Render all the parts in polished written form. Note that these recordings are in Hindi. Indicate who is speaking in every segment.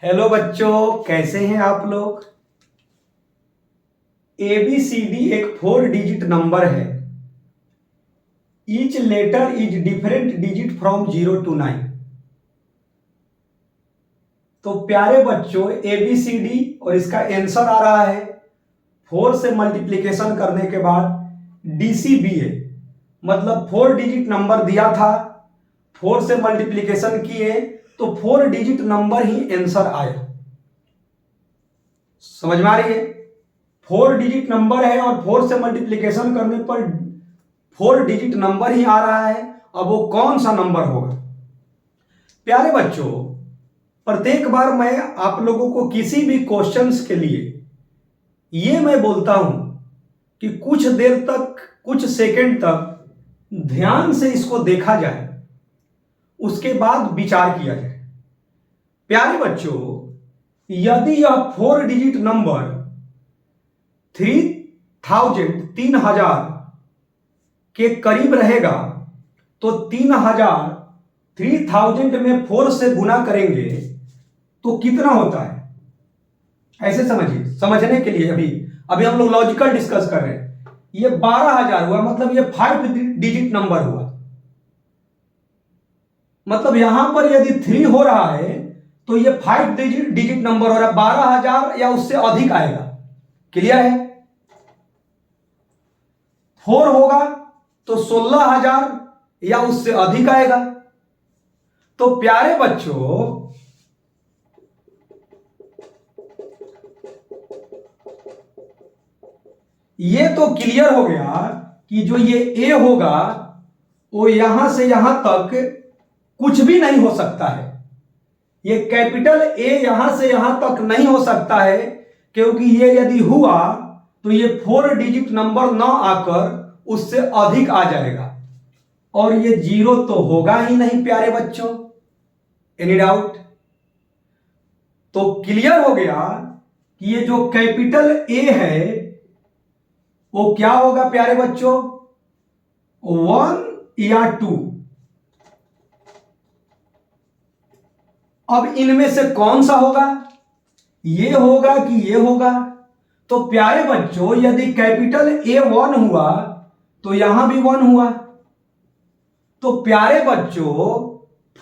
Speaker 1: हेलो बच्चों, कैसे हैं आप लोग। ABCD एक 4 डिजिट नंबर है। Each letter is different digit from 0 to 9। तो प्यारे बच्चों, ABCD और इसका आंसर आ रहा है 4 से मल्टीप्लिकेशन करने के बाद DCBA, मतलब 4 डिजिट नंबर दिया था, 4 से मल्टीप्लिकेशन किए तो 4 डिजिट नंबर ही आंसर आया। समझ में आ रही है। 4 डिजिट नंबर है और 4 से मल्टीप्लिकेशन करने पर 4 डिजिट नंबर ही आ रहा है। अब वो कौन सा नंबर होगा। प्यारे बच्चों, प्रत्येक बार मैं आप लोगों को किसी भी क्वेश्चंस के लिए ये मैं बोलता हूं कि कुछ देर तक, कुछ सेकंड तक ध्यान से इसको देखा जाए, उसके बाद विचार किया जाए। प्यारे बच्चों, यदि यह 4 डिजिट नंबर 3000 के करीब रहेगा तो 3000 में 4 से गुना करेंगे तो कितना होता है। ऐसे समझिए, समझने के लिए अभी हम लोग लॉजिकल डिस्कस कर रहे हैं। ये 12000 हुआ, मतलब ये 5 डिजिट नंबर हुआ। मतलब यहां पर यदि 3 हो रहा है तो ये 5 डिजिट नंबर हो रहा है। 12000 या उससे अधिक आएगा। क्लियर है। 4 होगा तो 16000 या उससे अधिक आएगा। तो प्यारे बच्चों, ये तो क्लियर हो गया कि जो ये ए होगा वो यहां से यहां तक कुछ भी नहीं हो सकता है। ये कैपिटल ए यहां से यहां तक नहीं हो सकता है, क्योंकि ये यदि हुआ तो ये 4 डिजिट नंबर ना आकर उससे अधिक आ जाएगा और ये 0 तो होगा ही नहीं। प्यारे बच्चों, एनी डाउट। तो क्लियर हो गया कि ये जो कैपिटल ए है वो क्या होगा प्यारे बच्चों, 1 या 2। अब इनमें से कौन सा होगा, ये होगा कि ये होगा। तो प्यारे बच्चों, यदि कैपिटल ए 1 हुआ तो यहां भी 1 हुआ। तो प्यारे बच्चों,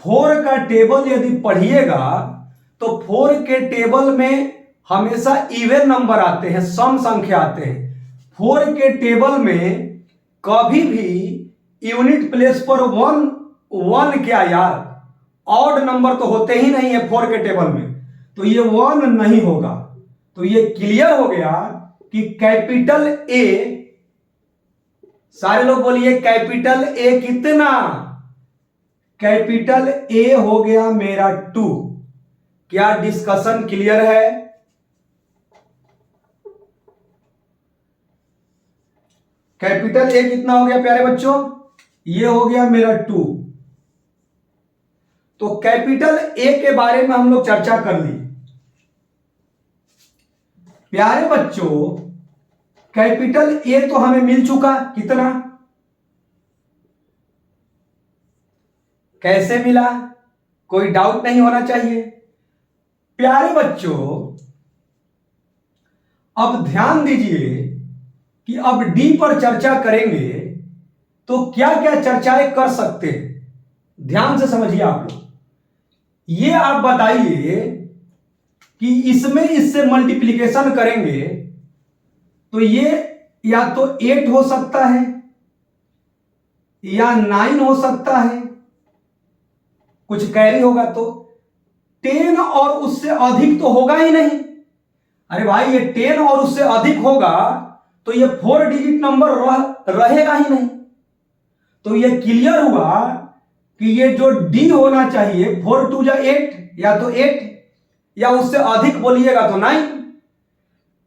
Speaker 1: 4 का टेबल यदि पढ़िएगा तो 4 के टेबल में हमेशा इवन नंबर आते हैं, सम संख्या आते हैं। 4 के टेबल में कभी भी यूनिट प्लेस पर 1 क्या यार, ऑड नंबर तो होते ही नहीं है 4 के टेबल में, तो ये 1 नहीं होगा। तो ये क्लियर हो गया कि कैपिटल ए, सारे लोग बोलिए कैपिटल ए कितना, कैपिटल ए हो गया मेरा 2। क्या डिस्कशन क्लियर है। कैपिटल ए कितना हो गया प्यारे बच्चों, ये हो गया मेरा 2। तो कैपिटल ए के बारे में हम लोग चर्चा कर ली। प्यारे बच्चों, कैपिटल ए तो हमें मिल चुका, कितना, कैसे मिला, कोई डाउट नहीं होना चाहिए। प्यारे बच्चों, अब ध्यान दीजिए कि अब डी पर चर्चा करेंगे तो क्या क्या चर्चाएं कर सकते हैं। ध्यान से समझिए आप लोग। ये आप बताइए कि इसमें इससे मल्टीप्लिकेशन करेंगे तो ये या तो 8 हो सकता है या 9 हो सकता है, कुछ कैरी होगा तो 10 और उससे अधिक तो होगा ही नहीं। अरे भाई, ये 10 और उससे अधिक होगा तो ये 4 डिजिट नंबर रहेगा ही नहीं। तो ये क्लियर हुआ कि ये जो डी होना चाहिए 4 2 8, या तो 8 या उससे अधिक बोलिएगा तो 9।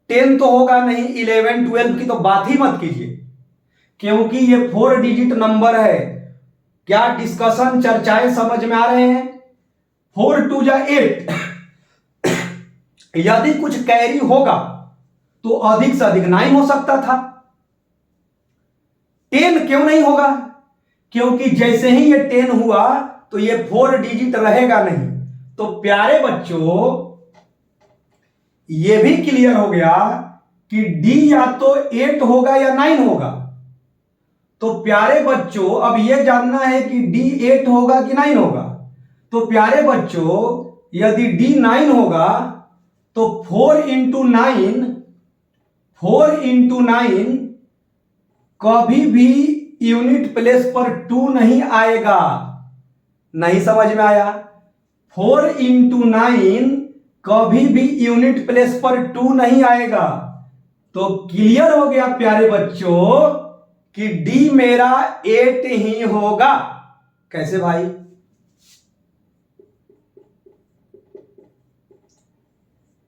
Speaker 1: 10 तो होगा नहीं, 11 12 की तो बात ही मत कीजिए, क्योंकि ये 4 डिजिट नंबर है। क्या डिस्कशन, चर्चाएं समझ में आ रहे हैं। 4 2 8 यदि कुछ कैरी होगा तो अधिक से अधिक 9 हो सकता था। 10 क्यों नहीं होगा, क्योंकि जैसे ही ये 10 हुआ तो ये 4 डिजिट रहेगा नहीं। तो प्यारे बच्चों, ये भी क्लियर हो गया कि डी या तो 8 होगा या 9 होगा। तो प्यारे बच्चों अब ये जानना है कि डी 8 होगा कि 9 होगा। तो प्यारे बच्चों यदि डी 9 होगा तो 4 × 9 कभी भी यूनिट प्लेस पर 2 नहीं आएगा। नहीं समझ में आया? 4 × 9 कभी भी यूनिट प्लेस पर 2 नहीं आएगा। तो क्लियर हो गया प्यारे बच्चों कि डी मेरा 8 ही होगा। कैसे भाई?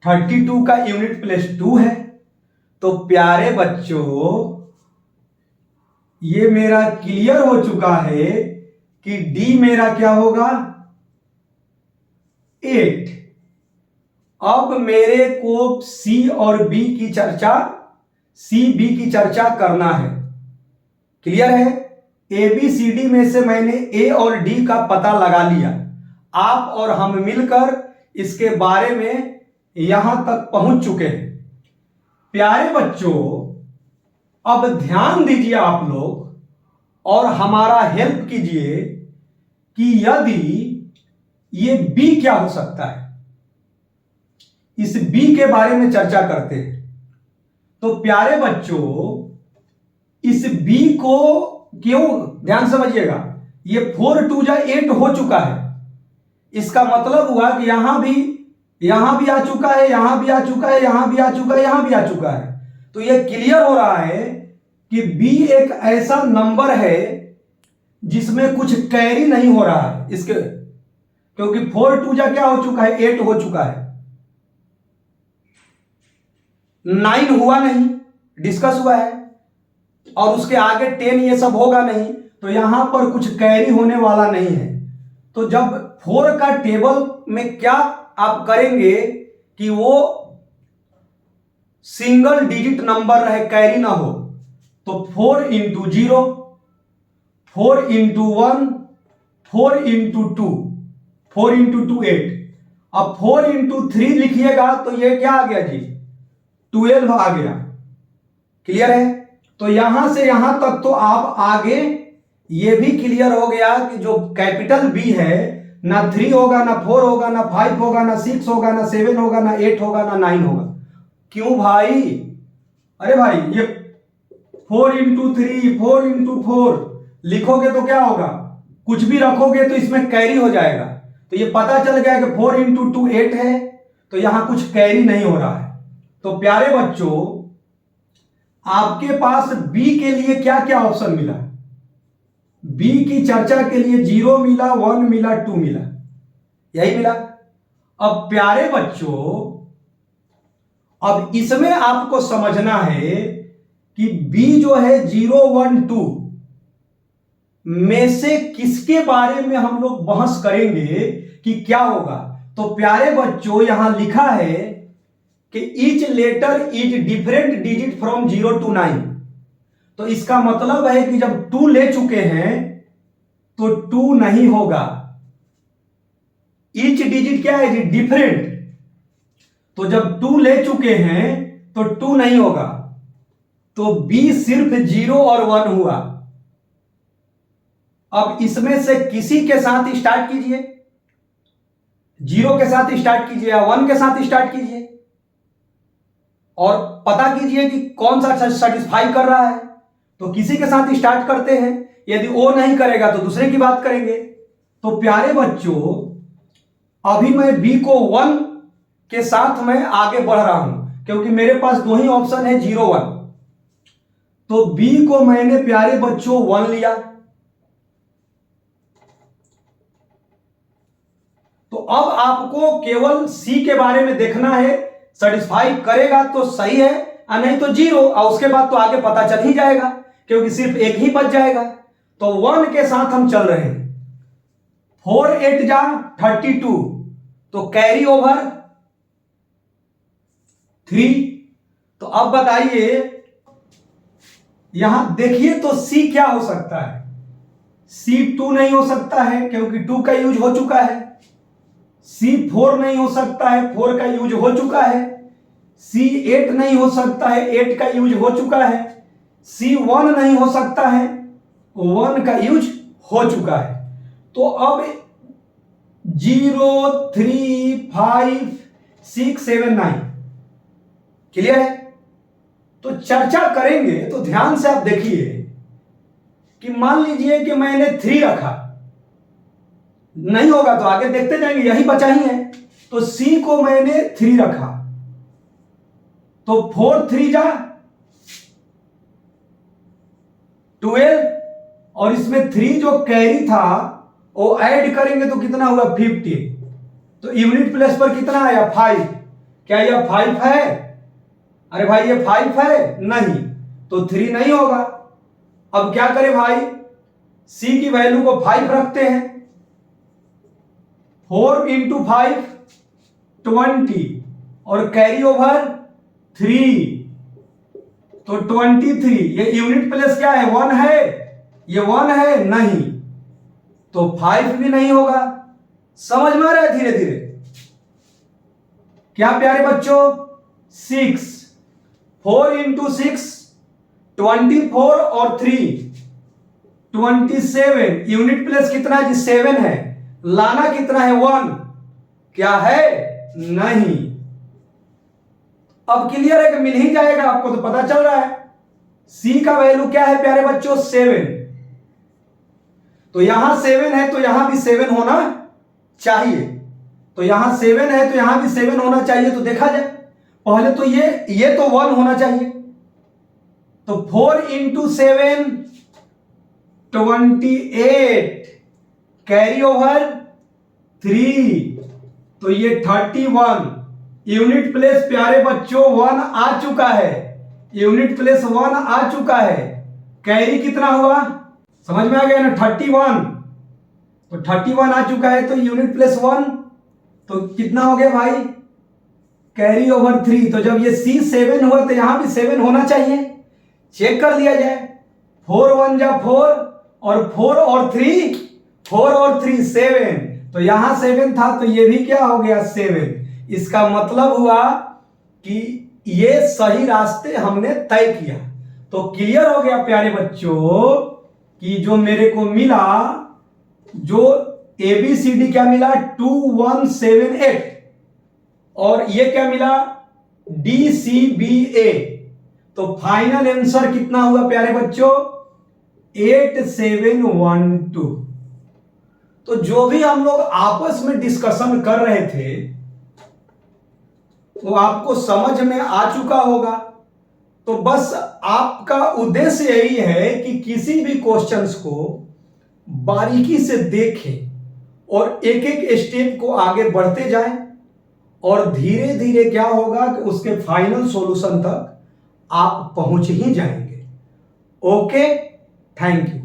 Speaker 1: थर्टी टू का यूनिट प्लेस 2 है। तो प्यारे बच्चों ये मेरा क्लियर हो चुका है कि डी मेरा क्या होगा? 8। अब मेरे को सी और बी की चर्चा करना है। क्लियर है? ए बी सी डी में से मैंने ए और डी का पता लगा लिया। आप और हम मिलकर इसके बारे में यहां तक पहुंच चुके हैं। प्यारे बच्चों अब ध्यान दीजिए आप लोग और हमारा हेल्प कीजिए कि यदि ये बी क्या हो सकता है, इस बी के बारे में चर्चा करते हैं। तो प्यारे बच्चों इस बी को क्यों, ध्यान समझिएगा, ये 4 × 2 = 8 हो चुका है। इसका मतलब हुआ कि यहां भी आ चुका है, यहां भी आ चुका है, यहां भी आ चुका है, यहां भी आ चुका है। तो यह क्लियर हो रहा है कि बी एक ऐसा नंबर है जिसमें कुछ कैरी नहीं हो रहा है इसके, क्योंकि 4 × 2 = क्या हो चुका है? 8 हो चुका है। 9 हुआ नहीं, डिस्कस हुआ है, और उसके आगे 10 ये सब होगा नहीं। तो यहां पर कुछ कैरी होने वाला नहीं है। तो जब 4 का टेबल में क्या आप करेंगे कि वो सिंगल डिजिट नंबर रहे, कैरी ना हो। तो 4 × 0, 4 × 1, 4 × 2, 4 × 2 8। अब 4 × 3 लिखिएगा तो ये क्या आ गया जी? 12 आ गया। क्लियर है? तो यहां से यहां तक तो आप आगे ये भी क्लियर हो गया कि जो कैपिटल बी है ना 3 होगा, ना 4 होगा, ना 5 होगा, ना 6 होगा, ना 7 होगा, ना 8 होगा, ना 9 होगा। क्यों भाई? अरे भाई ये 4 × 3, 4 × 4 लिखोगे तो क्या होगा? कुछ भी रखोगे तो इसमें कैरी हो जाएगा। तो ये पता चल गया कि 4 × 2 8 है, तो यहां कुछ कैरी नहीं हो रहा है। तो प्यारे बच्चों आपके पास बी के लिए क्या क्या ऑप्शन मिला? बी की चर्चा के लिए 0 मिला, 1 मिला, 2 मिला, यही मिला। अब प्यारे बच्चों अब इसमें आपको समझना है कि बी जो है 0 1 2 में से किसके बारे में हम लोग बहस करेंगे कि क्या होगा। तो प्यारे बच्चों यहां लिखा है कि each letter is different digit from 0 to 9। तो इसका मतलब है कि जब 2 ले चुके हैं तो 2 नहीं होगा। ईच डिजिट क्या है जी? डिफरेंट। तो जब 2 ले चुके हैं तो 2 नहीं होगा। तो बी सिर्फ 0 और 1 हुआ। अब इसमें से किसी के साथ स्टार्ट कीजिए, 0 के साथ स्टार्ट कीजिए या 1 के साथ स्टार्ट कीजिए और पता कीजिए कि कौन सा सेटिस्फाई कर रहा है। तो किसी के साथ स्टार्ट करते हैं, यदि वो नहीं करेगा तो दूसरे की बात करेंगे। तो प्यारे बच्चों अभी मैं बी को 1 के साथ मैं आगे बढ़ रहा हूं, क्योंकि मेरे पास दो ही ऑप्शन है 0 1। तो बी को मैंने प्यारे बच्चों 1 लिया। तो अब आपको केवल सी के बारे में देखना है, सेटिस्फाई करेगा तो सही है और नहीं तो 0, और उसके बाद तो आगे पता चल ही जाएगा क्योंकि सिर्फ एक ही बच जाएगा। तो 1 के साथ हम चल रहे हैं। 4 8 जा 32, तो कैरी ओवर 3। तो अब बताइए यहां देखिए तो सी क्या हो सकता है? सी 2 नहीं हो सकता है क्योंकि 2 का यूज हो चुका है। C 4 नहीं हो सकता है, 4 का यूज हो चुका है। C8 नहीं हो सकता है, 8 का यूज हो चुका है। C1 नहीं हो सकता है, 1 का यूज हो चुका है। तो अब 0 3 5 6 7 9 क्लियर है। तो चर्चा करेंगे तो ध्यान से आप देखिए कि मान लीजिए कि मैंने 3 रखा, नहीं होगा तो आगे देखते जाएंगे, यही बचा ही है। तो C को मैंने 3 रखा, तो 4 3 जा 12, और इसमें 3 जो कैरी था वो ऐड करेंगे तो कितना हुआ 15। तो यूनिट प्लेस पर कितना आया 5। क्या यह 5 है? अरे भाई ये 5 है नहीं, तो 3 नहीं होगा। अब क्या करें भाई, C की वैल्यू को 5 रखते हैं। 4 इंटू 5 20, और कैरी ओवर 3, तो 23। ये यूनिट प्लेस क्या है 1 है, ये 1 है नहीं, तो 5 भी नहीं होगा। समझ में आ रहा है धीरे धीरे क्या प्यारे बच्चों? 6, 4 इंटू 6 24, और 3 27। यूनिट प्लेस कितना है जी 7 है, लाना कितना है 1, क्या है नहीं। अब क्लियर है कि मिल ही जाएगा, आपको तो पता चल रहा है। C का वैल्यू क्या है प्यारे बच्चों 7, तो यहां 7 है तो यहां भी 7 होना चाहिए। तो यहां 7 है तो यहां भी 7 होना चाहिए। तो देखा जाए पहले तो ये तो 1 होना चाहिए। तो 4 इंटू 7 28, कैरी ओवर 3, तो ये 31। यूनिट प्लेस प्यारे बच्चों 1 आ चुका है, यूनिट प्लेस 1 आ चुका है। कैरी कितना हुआ समझ में आ गया ना 31, तो 31 आ चुका है, तो यूनिट प्लेस 1 तो कितना हो गया भाई कैरी ओवर 3। तो जब ये C 7 हुआ तो यहां भी 7 होना चाहिए। चेक कर लिया जाए, 4 1 जा 4, और 4 और 3 4 और 3 7, तो यहां 7 था तो ये भी क्या हो गया 7। इसका मतलब हुआ कि ये सही रास्ते हमने तय किया। तो क्लियर हो गया प्यारे बच्चों कि जो मेरे को मिला, जो ABCD क्या मिला 2 1 7 8, और ये क्या मिला DCBA। तो फाइनल आंसर कितना हुआ प्यारे बच्चों 8712। तो जो भी हम लोग आपस में डिस्कशन कर रहे थे वो आपको समझ में आ चुका होगा। तो बस आपका उद्देश्य यही है कि किसी भी क्वेश्चंस को बारीकी से देखें और एक एक स्टेप को आगे बढ़ते जाएं, और धीरे धीरे क्या होगा कि उसके फाइनल सॉल्यूशन तक आप पहुंच ही जाएंगे। Okay, thank you.